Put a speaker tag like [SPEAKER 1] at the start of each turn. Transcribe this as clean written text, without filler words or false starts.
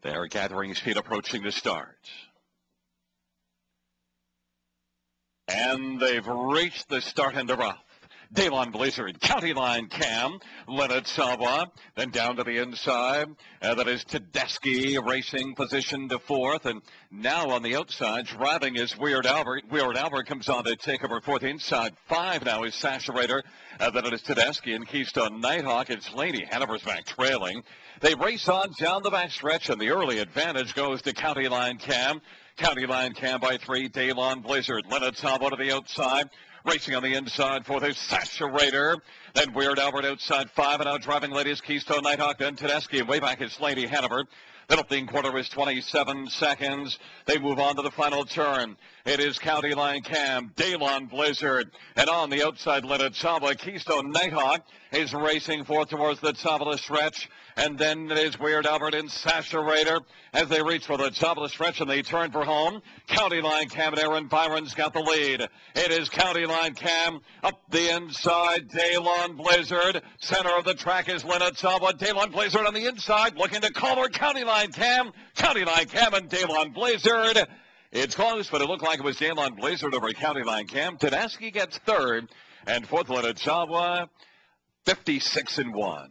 [SPEAKER 1] They are gathering speed approaching the start. And they've reached the start and the rough. Daylon Blizzard, County Line Cam, Leonard Sawa, then down to the inside. That is Tedeschi racing position to fourth. And now on the outside, driving is Weird Albert. Weird Albert comes on to take over fourth. Inside five now is Saturator. Then it is Tedeschi and Keystone Nighthawk. It's Lady Hanover's back trailing. They race on down the backstretch, and the early advantage goes to County Line Cam. County Line Cam by three, Daylon Blizzard. Leonard Sawa to the outside. Racing on the inside for the Saturator. Then Weird Albert outside five, and now driving ladies Keystone Nighthawk, then Tedeschi, and way back is Lady Hanover. The opening quarter is 27 seconds. They move on to the final turn. It is County Line Cam, Daylon Blizzard, and on the outside, Leonard Sawa. Keystone Nighthawk is racing forth towards the top of the stretch, and then it is Weird Albert and Saturator as they reach for the top of the stretch and they turn for home. County Line Cam and Aaron Byron's got the lead. It is County Line Cam up the inside, Daylon Blizzard. Center of the track is Leonard Sawa. Daylon Blizzard on the inside, looking to cover County Line Cam. County Line Cam and Daylon Blizzard. It's close, but it looked like it was Daylon Blizzard over County Line Cam. Tedeschi gets third, and fourth, Leonard Sawa, 56-1.